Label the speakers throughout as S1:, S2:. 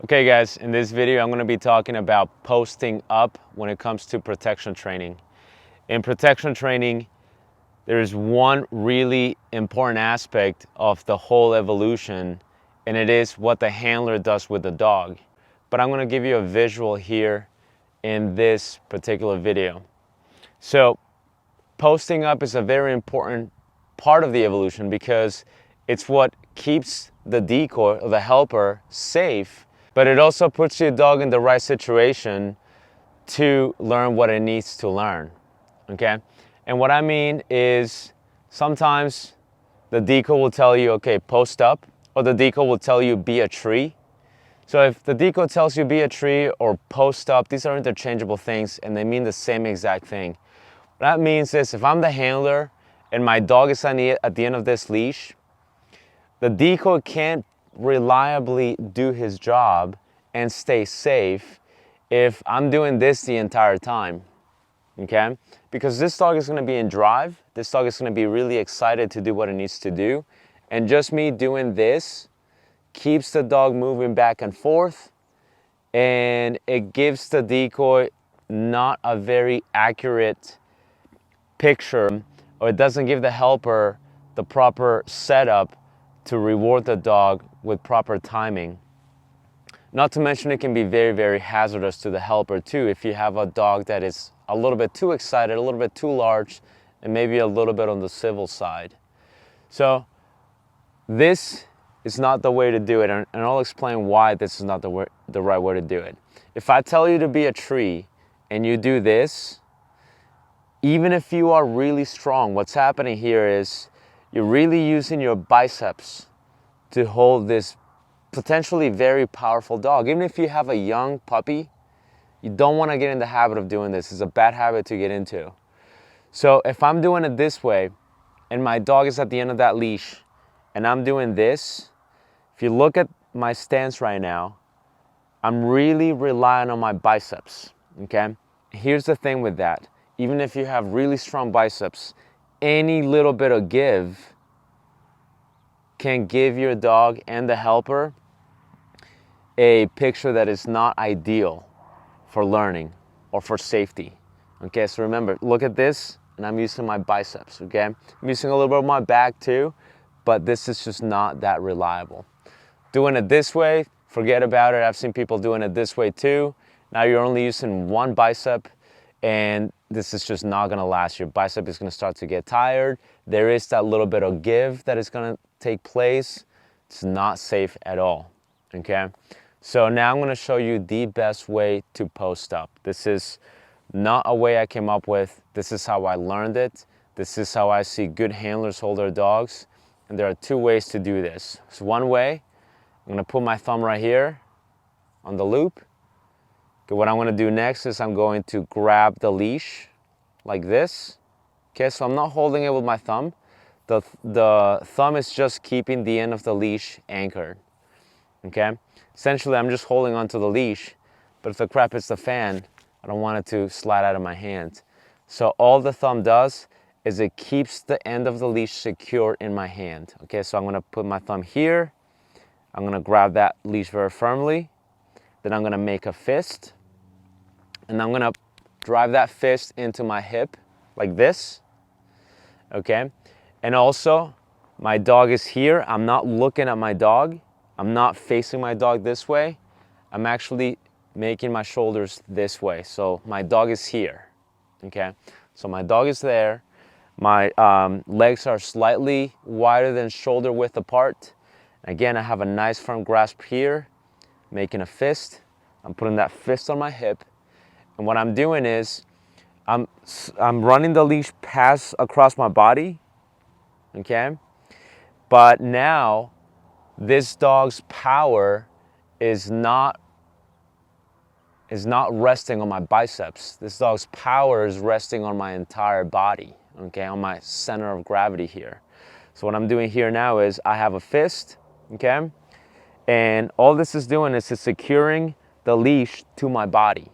S1: Okay guys, in this video I'm going to be talking about posting up when it comes to protection training. In protection training, there's one really important aspect of the whole evolution, and it is what the handler does with the dog. But I'm going to give you a visual here in this particular video. So posting up is a very important part of the evolution because it's what keeps the decoy or the helper safe, but it also puts your dog in the right situation to learn what it needs to learn, okay? And what I mean is sometimes the decoy will tell you, okay, post up, or the decoy will tell you be a tree. So if the decoy tells you be a tree or post up, these are interchangeable things and they mean the same exact thing. What that means is if I'm the handler and my dog is at the end of this leash, the decoy can't reliably do his job and stay safe if I'm doing this the entire time, okay? Because this dog is gonna be in drive, this dog is gonna be really excited to do what it needs to do, and just me doing this keeps the dog moving back and forth, and it gives the decoy not a very accurate picture, or it doesn't give the helper the proper setup to reward the dog with proper timing. Not to mention it can be very, very hazardous to the helper too if you have a dog that is a little bit too excited, a little bit too large, and maybe a little bit on the civil side. So this is not the way to do it, and I'll explain why this is not the right way to do it. If I tell you to be a tree and you do this, even if you are really strong, what's happening here is you're really using your biceps to hold this potentially very powerful dog. Even if you have a young puppy, you don't want to get in the habit of doing this. It's a bad habit to get into. So if I'm doing it this way and my dog is at the end of that leash and I'm doing this, if you look at my stance right now, I'm really relying on my biceps, okay? Here's the thing with that. Even if you have really strong biceps, any little bit of give can give your dog and the helper a picture that is not ideal for learning or for safety. Okay, so remember, look at this, and I'm using my biceps, okay? I'm using a little bit of my back too, but this is just not that reliable. Doing it this way, forget about it. I've seen people doing it this way too. Now you're only using one bicep, and this is just not gonna last. Your bicep is gonna start to get tired. There is that little bit of give that is gonna take place. It's not safe at all, okay? So now I'm gonna show you the best way to post up. This is not a way I came up with. This is how I learned it. This is how I see good handlers hold their dogs. And there are two ways to do this. So one way, I'm gonna put my thumb right here on the loop. Okay, what I'm gonna do next is I'm going to grab the leash like this. Okay, so I'm not holding it with my thumb. The thumb is just keeping the end of the leash anchored, okay? Essentially, I'm just holding onto the leash, but if the crap hits the fan, I don't want it to slide out of my hand. So all the thumb does is it keeps the end of the leash secure in my hand, okay? So I'm gonna put my thumb here. I'm gonna grab that leash very firmly. Then I'm gonna make a fist, and I'm gonna drive that fist into my hip like this, okay? And also, my dog is here. I'm not looking at my dog. I'm not facing my dog this way. I'm actually making my shoulders this way. So my dog is here, okay? So my dog is there. My legs are slightly wider than shoulder width apart. Again, I have a nice firm grasp here, making a fist. I'm putting that fist on my hip. And what I'm doing is I'm running the leash across my body, okay? But now this dog's power is not resting on my biceps. This dog's power is resting on my entire body, okay, on my center of gravity here. So what I'm doing here now is I have a fist, okay, and all this is doing is it's securing the leash to my body,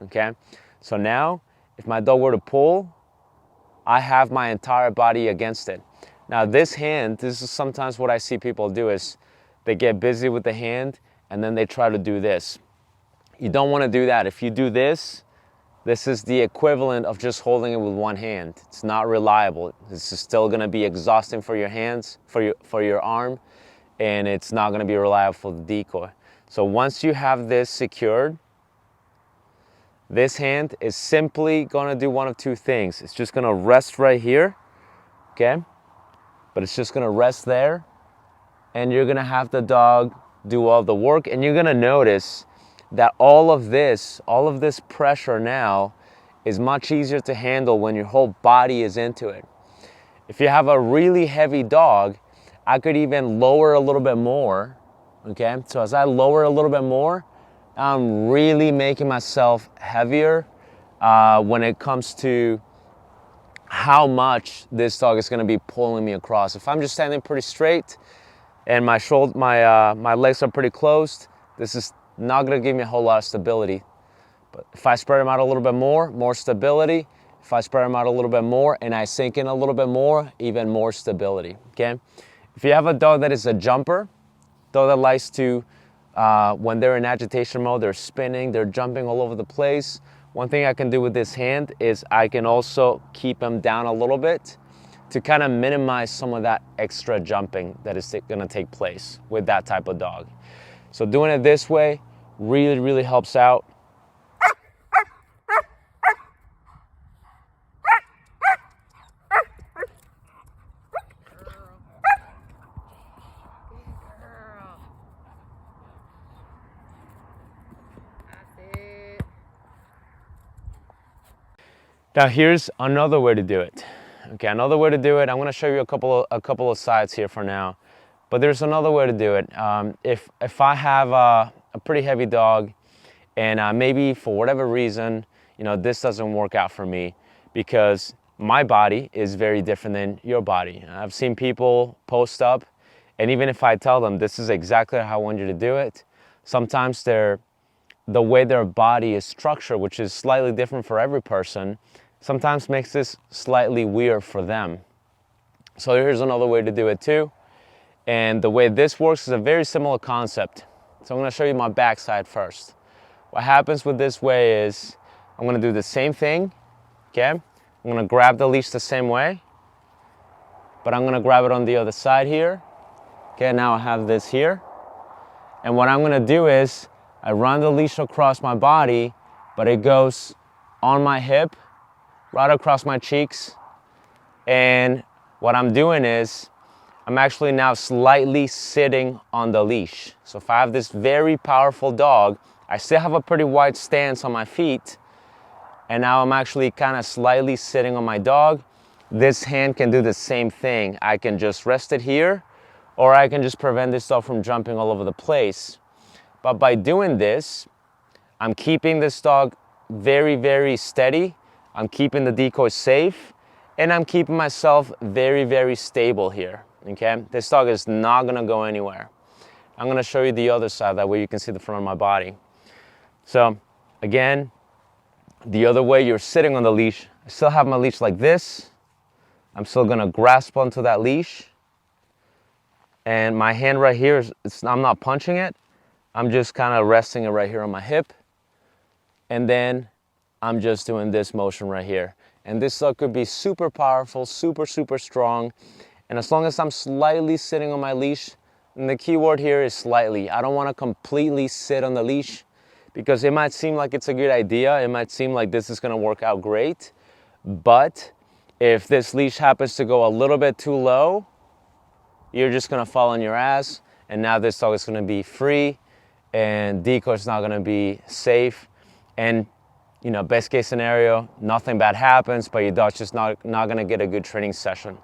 S1: okay? So now, if my dog were to pull, I have my entire body against it. Now this is sometimes what I see people do is they get busy with the hand and then they try to do this. You don't want to do that. If you do this, this is the equivalent of just holding it with one hand. It's not reliable. This is still going to be exhausting for your hands, for your arm, and it's not going to be reliable for the decoy. So once you have this secured, this hand is simply going to do one of two things. It's just going to rest right here, okay? But it's just going to rest there, and you're going to have the dog do all the work, and you're going to notice that all of this pressure now is much easier to handle when your whole body is into it. If you have a really heavy dog, I could even lower a little bit more, okay? So as I lower a little bit more, I'm really making myself heavier when it comes to how much this dog is gonna be pulling me across. If I'm just standing pretty straight and my legs are pretty closed, this is not gonna give me a whole lot of stability. But if I spread them out a little bit more stability. If I spread them out a little bit more and I sink in a little bit more, even more stability, okay? If you have a dog that is a jumper, dog that likes to, when they're in agitation mode, they're spinning, they're jumping all over the place, one thing I can do with this hand is I can also keep them down a little bit to kind of minimize some of that extra jumping that is gonna take place with that type of dog. So doing it this way really, really helps out. Now here's another way to do it. Okay, another way to do it. I'm going to show you a couple of sides here for now, but there's another way to do it. If I have a pretty heavy dog, and maybe for whatever reason, you know, this doesn't work out for me because my body is very different than your body. I've seen people post up, and even if I tell them this is exactly how I want you to do it, sometimes the way their body is structured, which is slightly different for every person, sometimes makes this slightly weird for them. So here's another way to do it too. And the way this works is a very similar concept. So I'm gonna show you my backside first. What happens with this way is I'm gonna do the same thing, okay? I'm gonna grab the leash the same way, but I'm gonna grab it on the other side here. Okay, now I have this here. And what I'm gonna do is I run the leash across my body, but it goes on my hip, right across my cheeks. And what I'm doing is I'm actually now slightly sitting on the leash. So if I have this very powerful dog, I still have a pretty wide stance on my feet, and now I'm actually kind of slightly sitting on my dog. This hand can do the same thing. I can just rest it here, or I can just prevent this dog from jumping all over the place. But by doing this, I'm keeping this dog very, very steady. I'm keeping the decoy safe, and I'm keeping myself very, very stable here, okay? This dog is not gonna go anywhere. I'm gonna show you the other side, that way you can see the front of my body. So again, the other way, you're sitting on the leash. I still have my leash like this. I'm still gonna grasp onto that leash. And my hand right here, I'm not punching it. I'm just kind of resting it right here on my hip. And then I'm just doing this motion right here. And this dog could be super powerful, super, super strong. And as long as I'm slightly sitting on my leash, and the key word here is slightly. I don't want to completely sit on the leash because it might seem like it's a good idea. It might seem like this is going to work out great. But if this leash happens to go a little bit too low, you're just going to fall on your ass. And now this dog is going to be free, and decoy is not going to be safe. And you know, best case scenario, nothing bad happens, but your dog's just not gonna get a good training session.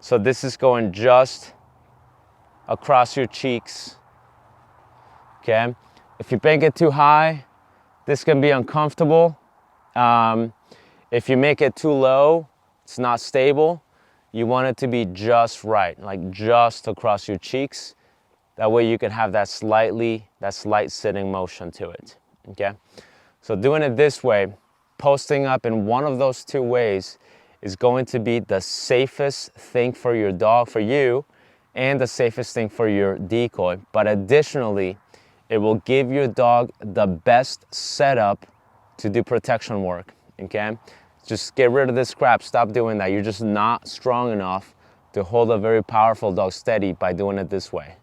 S1: So this is going just across your cheeks, okay? If you bank it too high, this can be uncomfortable. If you make it too low, it's not stable. You want it to be just right, like just across your cheeks. That way you can have that slight sitting motion to it, okay? So doing it this way, posting up in one of those two ways, is going to be the safest thing for your dog, for you, and the safest thing for your decoy. But additionally, It will give your dog the best setup to do protection work, okay? Just get rid of this crap, stop doing that. You're just not strong enough to hold a very powerful dog steady by doing it this way.